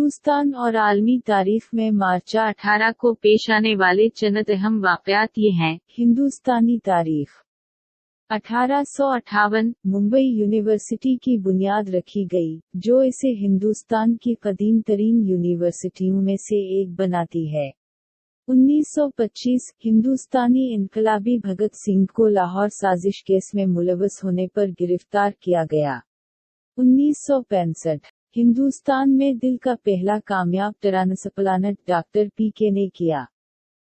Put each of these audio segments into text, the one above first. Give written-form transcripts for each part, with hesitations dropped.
हिंदुस्तान और आलमी तारीख में मार्च 18 को पेश आने वाले चंद अहम वाक़यात ये हैं। हिंदुस्तानी तारीख 1858 मुंबई यूनिवर्सिटी की बुनियाद रखी गई, जो इसे हिंदुस्तान की कदीम तरीन यूनिवर्सिटियों में से एक बनाती है। 1925 हिंदुस्तानी इनकलाबी भगत सिंह को लाहौर साजिश केस में मुलव्वस होने पर गिरफ्तार किया गया। 1965 हिंदुस्तान में दिल का पहला कामयाब ट्रांसप्लांट डॉक्टर पी.के. ने किया।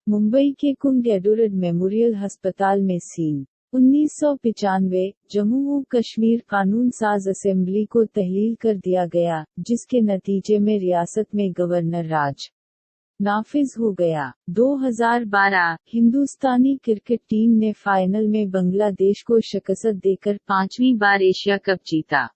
मुंबई के कुंग एडवर्ड मेमोरियल अस्पताल में सीन। 1995 जम्मू कश्मीर कानून साज असेंबली को तहलील कर दिया गया, जिसके नतीजे में रियासत में गवर्नर राज नाफिज हो गया। 2012 हिंदुस्तानी क्रिकेट टीम ने फाइनल में बांग्लादेश को शिकस्त देकर 5वीं बार एशिया कप जीता।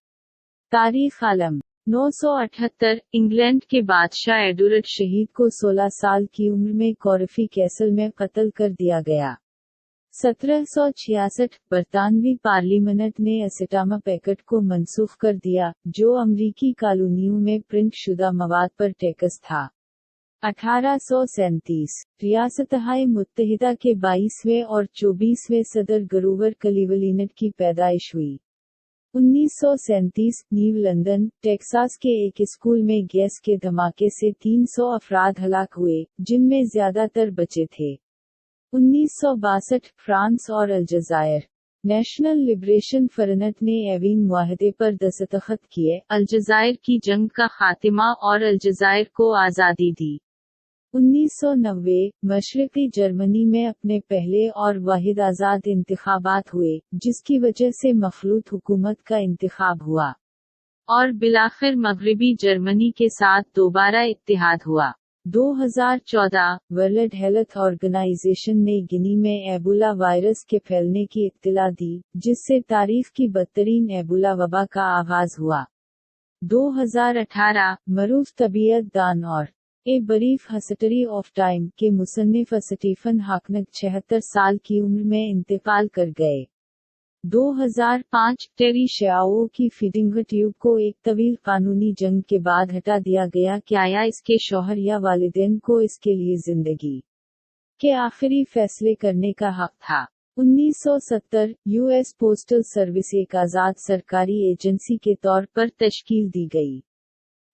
तारीख आलम 978 इंग्लैंड के बादशाह एडवर्ड शहीद को 16 साल की उम्र में कॉर्फी कैसल में कत्ल कर दिया गया। 1766 बरतानवी पार्लियामेंट ने एसिटामा एक्ट को मनसूख कर दिया, जो अमरीकी कॉलोनियों में प्रिंट शुदा मवाद पर टैक्स था। 1837 रियासत-ए मुत्तहिदा के 22वें और 24वें सदर ग्रोवर क्लीवलैंड की पैदाइश हुई। 1937 न्यू लंदन, टेक्सास के एक स्कूल में गैस के धमाके से 300 अफराद हलाक हुए, जिनमें ज्यादातर बच्चे थे। 1962 फ्रांस और अलजायर नेशनल लिबरेशन फ्रंट ने एवीन मुआहदे पर दस्तखत किए, अलजायर की जंग का खात्मा और अलजायर को आज़ादी दी। 1990 मशरक़ी जर्मनी में अपने पहले और वाहिद आज़ाद इंतखाबात हुए, जिसकी वजह से मखलूत हुकूमत का इंतखाब हुआ, और बिलाखिर मगरिबी जर्मनी के साथ दोबारा इत्तिहाद हुआ। 2014 वर्ल्ड हेल्थ ऑर्गेनाइजेशन ने गिनी में एबोला वायरस के फैलने की इत्तला दी, जिससे तारीख की बदतरीन एबोला वबा का आगाज हुआ। 2018 मरूफ तबीयत दान और a brief history of time के मुसन्निफ स्टीफन हॉकिंग 76 साल की उम्र में इंतकाल कर गए। 2005 टेरी श्याओ की फीडिंग ट्यूब को एक तवील कानूनी जंग के बाद हटा दिया गया। क्या इसके शौहर या वालिदैन को इसके लिए जिंदगी के आखिरी फैसले करने का हक था? 1970 यूएस पोस्टल सर्विस एक आज़ाद सरकारी एजेंसी के तौर पर तश्कील दी गई।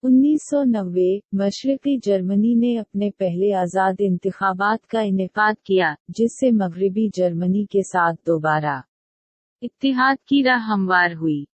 1990 मशरक़ी जर्मनी ने अपने पहले आज़ाद इंतखाबात का इनेकाद किया, जिससे मगरिबी जर्मनी के साथ दोबारा इत्तिहाद की राह हमवार हुई।